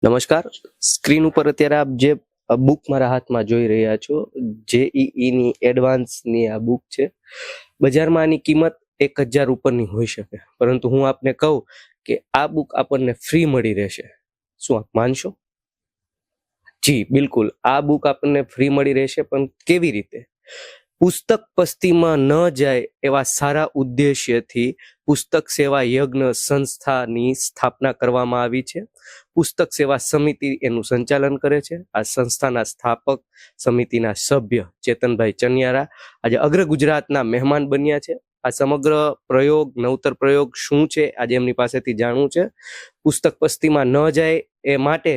નમસ્કાર. સ્ક્રીન ઉપર અત્યારે આપ જે બુક મારા હાથમાં જોઈ રહ્યા છો, જેઈઈ ની એડવાન્સની આ બુક છે. બજારમાં આની કિંમત 1000 ઉપરની હોઈ શકે, પરંતુ હું આપને કહું કે આ બુક આપણને ફ્રી મળી રહેશે. શું આપ માનશો? જી બિલકુલ, આ બુક આપણને ફ્રી મળી રહેશે. પણ કેવી રીતે? પુસ્તક પસ્તીમાં ન જાય એવા સારા ઉદ્દેશ્યથી પુસ્તક સેવા યજ્ઞ સંસ્થાની સ્થાપના કરવામાં આવી છે. પુસ્તક સેવા સમિતિ એનું સંચાલન કરે છે. આ સંસ્થાના સ્થાપક સમિતિના સભ્ય ચેતનભાઈ ચનિયારા આજે અગ્ર ગુજરાતના મહેમાન બન્યા છે. આ સમગ્ર પ્રયોગ, નવતર પ્રયોગ શું છે, આજે એમની પાસેથી જાણવું છે. પુસ્તક પસ્તીમાં ન જાય એ માટે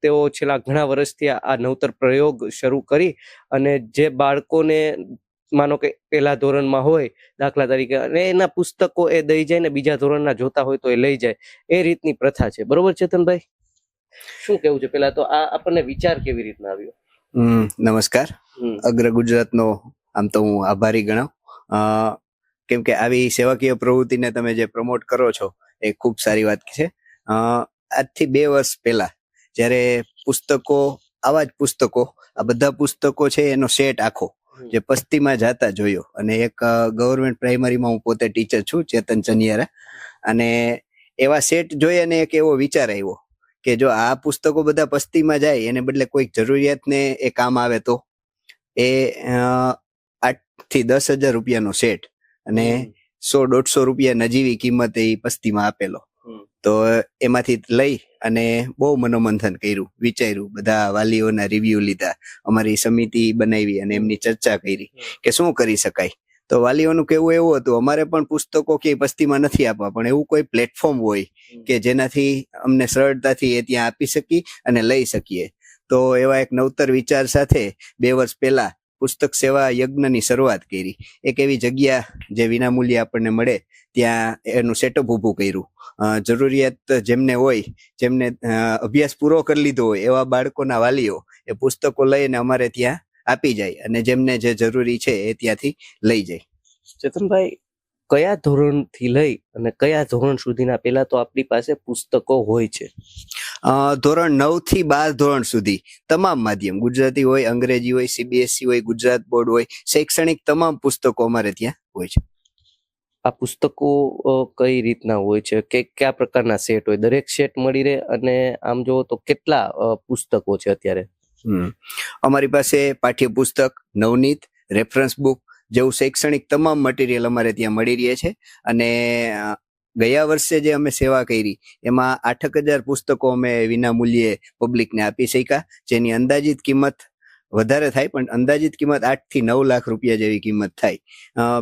તેઓ છેલ્લા ઘણા વર્ષથી આ નવતર પ્રયોગ શરૂ કરી અને જે બાળકોને માનો કે પહેલા ધોરણમાં હોય દાખલા તરીકે, અને એના પુસ્તકો એ દઈ જાય ને બીજા ધોરણના જોતા હોય તો એ લઈ જાય, એ રીતની પ્રથા છે. બરોબર ચેતનભાઈ, શું કેવું છે? પેલા તો આ આપણને વિચાર કેવી રીતના આવ્યો? નમસ્કાર. અગ્ર ગુજરાતનો આમ તો હું આભારી ગણાવ, કેમ કે આવી સેવાકીય પ્રવૃત્તિને તમે જે પ્રમોટ કરો છો એ ખૂબ સારી વાત છે. આજથી 2 વર્ષ પહેલા જ્યારે પુસ્તકો, આવા જ પુસ્તકો, આ બધા પુસ્તકો છે એનો સેટ આખો જે પસ્તીમાં જાતા જોયો, અને એક ગવર્મેન્ટ પ્રાઇમરીમાં હું પોતે ટીચર છું, ચેતન ચનિયારા, અને એવા સેટ જોઈ અને એક એવો વિચાર આવ્યો કે જો આ પુસ્તકો બધા પસ્તીમાં જાય એને બદલે કોઈક જરૂરિયાતને એ કામ આવે તો એ 8 થી 10,000 રૂપિયાનો સેટ અને 100-150 રૂપિયા નજીવી કિંમતે એ પસ્તીમાં આપેલો. તો એમાંથી લઈ અને બહુ મનોમંથન કર્યું, વિચાર્યું, બધા વાલીઓના રિવ્યુ લીધા, અમારી સમિતિ બનાવી અને એમની ચર્ચા કરી કે શું કરી શકાય. તો વાલીઓનું કહેવું એવું હતું, અમારે પણ પુસ્તકો કે પસ્તીમાં નથી આપવા, પણ એવું કોઈ પ્લેટફોર્મ હોય કે જેનાથી અમને સરળતાથી એ ત્યાં આપી શકી અને લઈ શકીએ. તો એવા એક નવતર વિચાર સાથે 2 વર્ષ પહેલા પુસ્તક સેવા યજ્ઞની શરૂઆત કરી. એક એવી જગ્યા જે વિનામૂલ્યે આપણને મળે ત્યાં એનું સેટઅપ ઊભું કર્યું. જરૂરિયાત જેમને હોય, જેમને અભ્યાસ પૂરો કરી લીધો હોય એવા બાળકોના વાલીઓ એ પુસ્તકો લઈને અમારે ત્યાં આપી જાય અને જેમને જે જરૂરી છે એ ત્યાંથી લઈ જાય. ચેતનભાઈ, કયા ધોરણથી લઈ અને કયા ધોરણ સુધીના પેલા તો આપણી પાસે પુસ્તકો હોય છે? ધોરણ 9 થી 12 ધોરણ સુધી તમામ માધ્યમ, ગુજરાતી હોય, અંગ્રેજી હોય, સીબીએસઈ હોય, ગુજરાત બોર્ડ હોય, શૈક્ષણિક તમામ પુસ્તકો અમારે ત્યાં હોય છે. આ પુસ્તકો કઈ રીતના હોય છે, કે કયા પ્રકારના સેટ હોય? દરેક સેટ મળી રહે? અને આમ જોવો તો કેટલા પુસ્તકો છે અત્યારે? અમારી પાસે પાઠ્યપુસ્તક, નવનીત, રેફરન્સ બુક જેવું શૈક્ષણિક તમામ મટીરિયલ અમારે ત્યાં મળી રહે છે. અને ગયા વર્ષે જે અમે સેવા કરી એમાં 8,000 પુસ્તકો અમે વિના મૂલ્યે પબ્લિકને આપી શક્યા, જેની અંદાજિત કિંમત વધારે થાય, પણ અંદાજિત કિંમત 8 થી 9 લાખ રૂપિયા જેવી કિંમત થાય.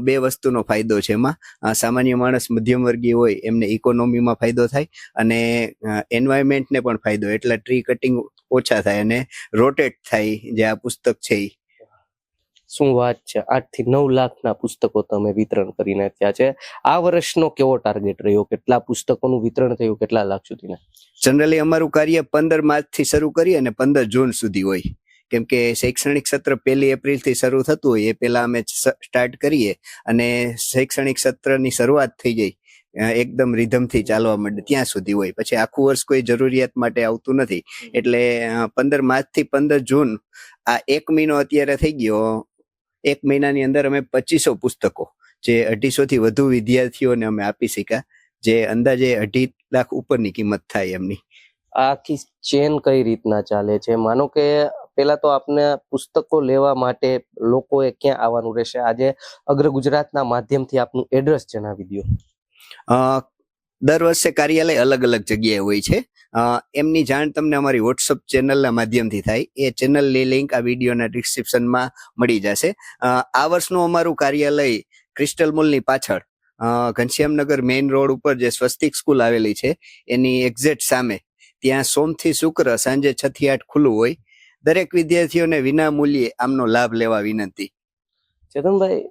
2 વસ્તુનો ફાયદો છે એમાં. સામાન્ય માણસ, મધ્યમ વર્ગીય હોય એમને ઇકોનોમીમાં ફાયદો થાય અને એન્વાયરમેન્ટને પણ ફાયદો, એટલા ટ્રી કટિંગ ઓછા થાય અને રોટેટ થાય જે આ પુસ્તક છે. શું વાત છે! 8 થી 9 લાખના પુસ્તકો તમે વિતરણ કરી નાખ્યા છે. આ વર્ષનો કેવો ટાર્ગેટ રહ્યો? કેટલા પુસ્તકોનું વિતરણ થયું? કેટલા લાખ સુધીના? જનરલી અમારું કાર્ય 15 માર્ચથી શરૂ કરી અને 15 જૂન સુધી હોય, કેમ કે શૈક્ષણિક સત્ર 1 એપ્રિલથી શરૂ થતું હોય એ પહેલા અમે સ્ટાર્ટ કરીએ અને શૈક્ષણિક સત્રની શરૂઆત થઈ જાય એકદમ રિધમથી ચાલવા માંડે ત્યાં સુધી હોય. પછી આખું વર્ષ કોઈ જરૂરિયાત માટે આવતું નથી. એટલે 15 માર્ચથી 15 જૂન આ 1 મહિનો અત્યારે થઈ ગયો. 1 મહિનાની અંદર અમે 2500 પુસ્તકો જે 250 થી વધુ વિદ્યાર્થીઓને અમે આપી શક્યા, જે અંદાજે 2.5 લાખ ઉપરની કિંમત થાય એમની. આખી ચેન કઈ રીતના ચાલે છે? માનો કે પેલા તો આપને પુસ્તકો લેવા માટે લોકોએ ક્યાં આવવાનું રહેશે? આજે અગ્ર ગુજરાતના માધ્યમથી આપનું એડ્રેસ જણાવી દો. દર વર્ષે કાર્યાલય અલગ અલગ જગ્યાએ હોય છે. એમની જાણ તમને અમારી વોટ્સઅપ ચેનલના માધ્યમથી થાય. એ ચેનલની લિંક આ વિડીયોના ડિસ્ક્રિપ્શનમાં મળી જશે. આ વર્ષનું અમારું કાર્યાલય ક્રિસ્ટલ મોલની પાછળ ઘનશ્યામનગર મેઇન રોડ ઉપર જે સ્વસ્તિક સ્કૂલ આવેલી છે એની એક્ઝેક્ટ સામે, ત્યાં સોમથી શુક્ર સાંજે 6 થી 8 ખુલ્લું હોય. દરેક વિદ્યાર્થીઓને વિના મૂલ્યે આમનો લાભ લેવા વિનંતી. ચેતનભાઈ,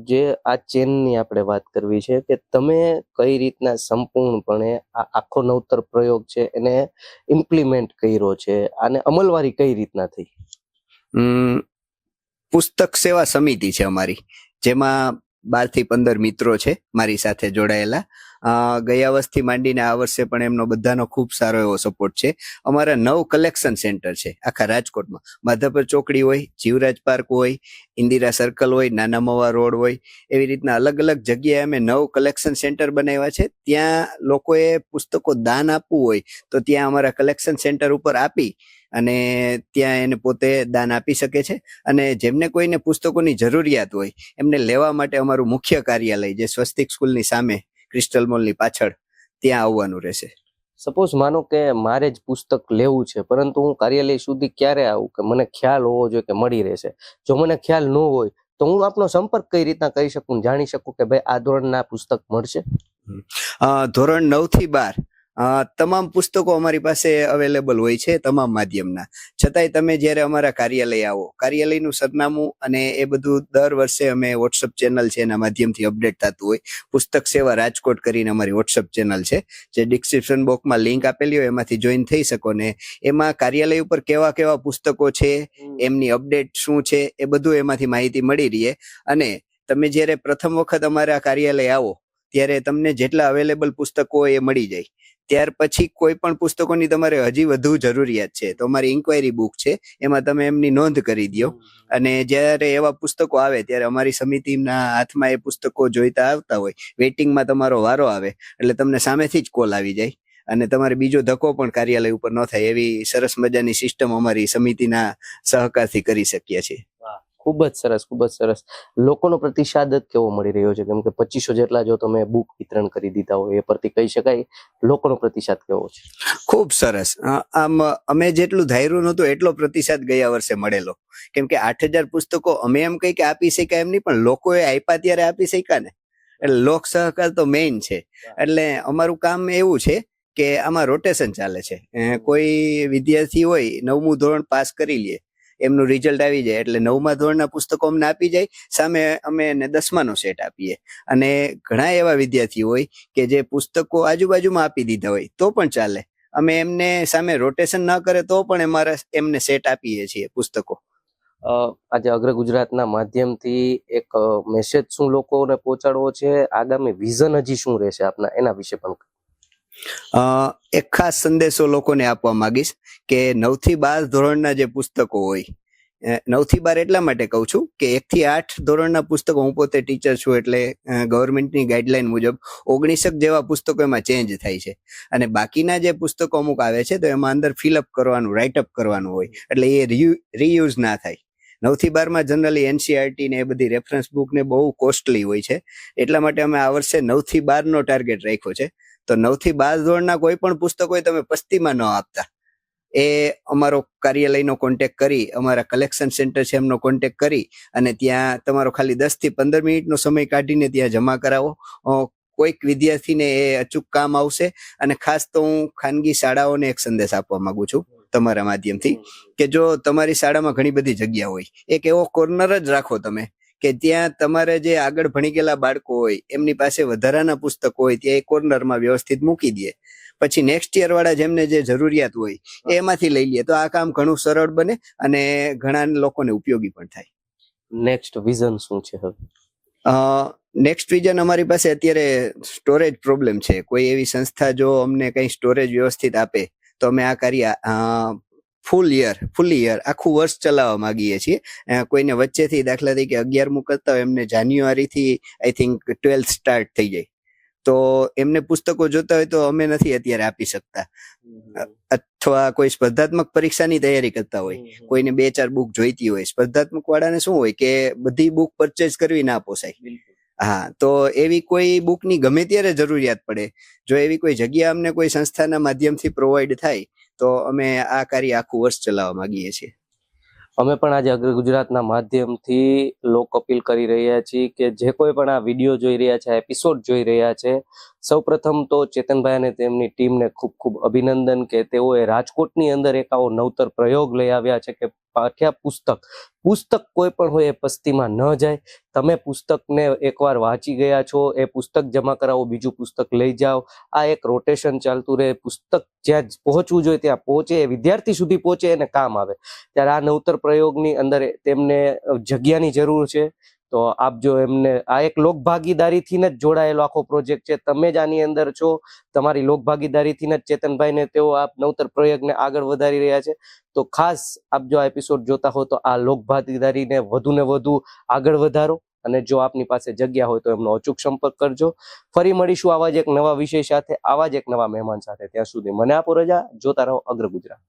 જે આ ચેનની આપણે વાત કરવી છે કે તમે કઈ રીતના સંપૂર્ણપણે આ આખો નવતર પ્રયોગ છે એને ઇમ્પ્લિમેન્ટ કર્યો છે, આને અમલવારી કઈ રીતના થઈ? પુસ્તક સેવા સમિતિ છે અમારી, જેમાં 12 થી 15 મિત્રો છે મારી સાથે જોડાયેલા. ગયા વર્ષથી માંડીને આ વર્ષે પણ એમનો બધાનો ખૂબ સારો એવો સપોર્ટ છે. અમારા 9 કલેક્શન સેન્ટર છે આખા રાજકોટમાં. માધાપર ચોકડી હોય, જીવરાજ પાર્ક હોય, ઇન્દિરા સર્કલ હોય, નાના મવા રોડ હોય, એવી રીતના અલગ અલગ જગ્યાએ અમે 9 કલેક્શન સેન્ટર બનાવ્યા છે. ત્યાં લોકોએ પુસ્તકો દાન આપવું હોય તો ત્યાં અમારા કલેક્શન સેન્ટર ઉપર આપી અને ત્યાં એને પોતે દાન આપી શકે છે. અને જેમને કોઈને પુસ્તકોની જરૂરિયાત હોય એમને લેવા માટે અમારું મુખ્ય કાર્યાલય જે સ્વસ્તિક સ્કૂલની સામે ક્રિસ્ટલ મોલની પાછળ ત્યાં આવવાનું રહેશે. સપોઝ માનો કે મારે જ પુસ્તક લેવું છે, પરંતુ હું કાર્યાલય સુધી ક્યારે આવું કે મને ખ્યાલ હોવો જોઈએ કે મળી રહેશે? જો મને ખ્યાલ ન હોય તો હું આપનો સંપર્ક કઈ રીતના કરી શકું, જાણી શકું કે ભાઈ આ ધોરણના પુસ્તક મળશે? ધોરણ 9 થી 12 તમામ પુસ્તકો અમારી પાસે અવેલેબલ હોય છે તમામ માધ્યમના. છતાંય તમે જ્યારે અમારા કાર્યાલય આવો, કાર્યાલયનું સરનામું અને એ બધું દર વર્ષે અમે વોટ્સઅપ ચેનલ છે એના માધ્યમથી અપડેટ થતું હોય. પુસ્તક સેવા રાજકોટ કરીને અમારી વોટ્સઅપ ચેનલ છે, જે ડિસ્ક્રિપ્શન બોક્સમાં લિંક આપેલી હોય એમાંથી જોઈન થઈ શકો ને એમાં કાર્યાલય ઉપર કેવા કેવા પુસ્તકો છે, એમની અપડેટ શું છે, એ બધું એમાંથી માહિતી મળી રહે. અને તમે જ્યારે પ્રથમ વખત અમારા કાર્યાલય આવો ત્યારે તમને જેટલા અવેલેબલ પુસ્તકો હોય એ મળી જાય. ત્યાર પછી કોઈ પણ પુસ્તકોની તમારે હજી વધુ જરૂરિયાત છે તો અમારી ઇન્ક્વાયરી બુક છે, એમાં તમે એમની નોંધ કરી દો. અને જ્યારે એવા પુસ્તકો આવે ત્યારે અમારી સમિતિના હાથમાં એ પુસ્તકો જોઈતા આવતા હોય, વેઇટિંગમાં તમારો વારો આવે એટલે તમને સામેથી જ કોલ આવી જાય અને તમારે બીજો ધક્કો પણ કાર્યાલય ઉપર ન થાય એવી સરસ મજાની સિસ્ટમ અમારી સમિતિના સહકારથી કરી શકીએ છીએ. ખૂબ જ સરસ, ખૂબ જ સરસ. લોકોનો પ્રતિસાદ કેવો મળી રહ્યો છે? કેમ કે 2500 જેટલા જો તમે બુક વિતરણ કરી દીધા હોય એ પરથી કહી શકાય લોકોનો પ્રતિસાદ કેવો છે? ખૂબ સરસ. આમ અમે જેટલું ધાર્યું નહોતું એટલો પ્રતિસાદ ગયા વર્ષે મળેલો. કેમ કે 8000 પુસ્તકો અમે એમ કહી કે આપી શકાય એમ નહીં, પણ લોકોએ આપ્યા ત્યારે આપી શક્યા ને. એટલે લોક સહકાર તો મેઇન છે. એટલે અમારું કામ એવું છે કે આમાં રોટેશન ચાલે છે. કોઈ વિદ્યાર્થી હોય 9મું ધોરણ પાસ કરી લે, એમનું રિઝલ્ટ આવી જાય એટલે 9મા ધોરણના પુસ્તકો અમને આપી જાય, સામે અમે એને 10માનો સેટ આપીએ. અને ઘણા એવા વિદ્યાર્થી હોય કે જે પુસ્તકો આજુબાજુમાં આપી દીધા હોય તો પણ ચાલે, અમે એમને સામે રોટેશન ન કરે તો પણ એમને સેટ આપીએ છીએ પુસ્તકો. આજે અગ્ર ગુજરાતના માધ્યમથી એક મેસેજ શું લોકોને પહોંચાડવો છે? આગામી વિઝન હજી શું રહેશે આપના, એના વિશે પણ એક ખાસ સંદેશો લોકોને આપવા માંગીશ કે 9 થી 12 ધોરણના જે પુસ્તકો હોય, 9 થી 12 એટલા માટે કહું છું કે 1 થી 8 ધોરણના પુસ્તકો, હું પોતે ટીચર છું એટલે ગવર્મેન્ટની ગાઈડલાઈન મુજબ 19 જેવા પુસ્તકો એમાં ચેન્જ થાય છે. અને બાકીના જે પુસ્તકો અમુક આવે છે તો એમાં અંદર ફિલઅપ કરવાનું, રાઇટઅપ કરવાનું હોય એટલે એ રીયુઝ ના થાય. 9 થી 12માં જનરલી એનસીઆરટી ને એ બધી રેફરન્સ બુક ને બહુ કોસ્ટલી હોય છે, એટલા માટે અમે આ વર્ષે 9 થી 12નો ટાર્ગેટ રાખ્યો છે. તો 9 થી 12 ધોરણના કોઈ પણ પુસ્તકો તમે પસ્તીમાં ન આપતા, એ અમારો કાર્યાલયનો કોન્ટેક્ટ કરી, અમારા કલેક્શન સેન્ટર છે એમનો કોન્ટેક્ટ કરી અને ત્યાં તમારો ખાલી 10 થી 15 મિનિટનો સમય કાઢીને ત્યાં જમા કરાવો. કોઈક વિદ્યાર્થીને એ અચૂક કામ આવશે. અને ખાસ તો હું ખાનગી શાળાઓને એક સંદેશ આપવા માંગુ છું તમારા માધ્યમથી કે જો તમારી શાળામાં ઘણી બધી જગ્યા હોય, એક એવો કોર્નર જ રાખો તમે કે ત્યાં તમારે જે આગળ ભણી ગયેલા બાળકો હોય એમની પાસે વધારાના પુસ્તકો હોય ત્યાં એ કોર્નરમાં વ્યવસ્થિત મૂકી દે. પછી નેક્સ્ટ યર વાળા જેમને જે જરૂરિયાત હોય એમાંથી લઈ લે તો આ કામ ઘણું સરળ બને અને ઘણા લોકોને ઉપયોગી પણ થાય. નેક્સ્ટ વિઝન શું છે હવે? નેક્સ્ટ વિઝન અમારી પાસે અત્યારે સ્ટોરેજ પ્રોબ્લેમ છે. કોઈ એવી સંસ્થા જો અમને કંઈ સ્ટોરેજ વ્યવસ્થિત આપે તો અમે આ કાર્ય ફૂલી યર આખું વર્ષ ચલાવવા માંગીએ છીએ. કોઈને વચ્ચેથી દાખલા તરીકે 11મું કરતા હોય એમને જાન્યુઆરીથી આઈ થિંક 12th સ્ટાર્ટ થઈ જાય તો એમને પુસ્તકો જોતા હોય તો અમે નથી અત્યારે આપી શકતા. અથવા કોઈ સ્પર્ધાત્મક પરીક્ષાની તૈયારી કરતા હોય, કોઈને 2-4 બુક જોઈતી હોય, સ્પર્ધાત્મક વાળાને શું હોય કે બધી બુક પરચેઝ કરવી ના પોસાય. હા, તો એવી કોઈ બુકની ગમે ત્યારે જરૂરિયાત પડે, જો એવી કોઈ જગ્યા અમને કોઈ સંસ્થાના માધ્યમથી પ્રોવાઈડ થાય તો અમે આ કાર્ય આખું વર્ષ ચલાવવા માંગીએ છીએ. અમે પણ આજે અગ્ર ગુજરાતના માધ્યમથી લોક અપીલ કરી રહ્યા છીએ કે જે કોઈ પણ આ વિડીયો જોઈ રહ્યા છે, એપિસોડ જોઈ રહ્યા છે, સૌપ્રથમ તો ચેતનભાઈ અને તેમની ટીમને ખૂબ ખૂબ અભિનંદન કે તેઓએ રાજકોટની અંદર એક આવો નવતર પ્રયોગ લઈ આવ્યા છે કે પાઠ્ય પુસ્તક કોઈ પણ હોય એ પસ્તીમાં ન જાય. તમે પુસ્તકને એકવાર વાંચી ગયા છો, એ પુસ્તક જમા કરાવો, બીજું પુસ્તક લઈ જાઓ. આ એક રોટેશન ચાલતું રહે. પુસ્તક જ્યાં પહોંચવું જોઈએ ત્યાં પહોંચે, વિદ્યાર્થી સુધી પહોંચે, એને કામ આવે. ત્યારે આ નવતર પ્રયોગની અંદર તેમને જગ્યાની જરૂર છે. તો આપ જો એમને આ એક લોક ભાગીદારીથી જ જોડાયેલો આખો પ્રોજેક્ટ છે. તમે જ આની અંદર છો, તમારી લોક ભાગીદારીથી જ ચેતનભાઈને તેઓ આ નવતર પ્રયોગને આગળ વધારી રહ્યા છે. તો ખાસ આપ જો આ એપિસોડ જોતા હો તો આ લોક ભાગીદારીને વધુ ને વધુ આગળ વધારો, અને જો આપની પાસે જગ્યા હોય તો એમનો અચૂક સંપર્ક કરજો. ફરી મળીશું આવા જ એક નવા વિષય સાથે, આવા જ એક નવા મહેમાન સાથે. ત્યાં સુધી મને આપો રજા. જોતા રહો અગ્ર ગુજરાત.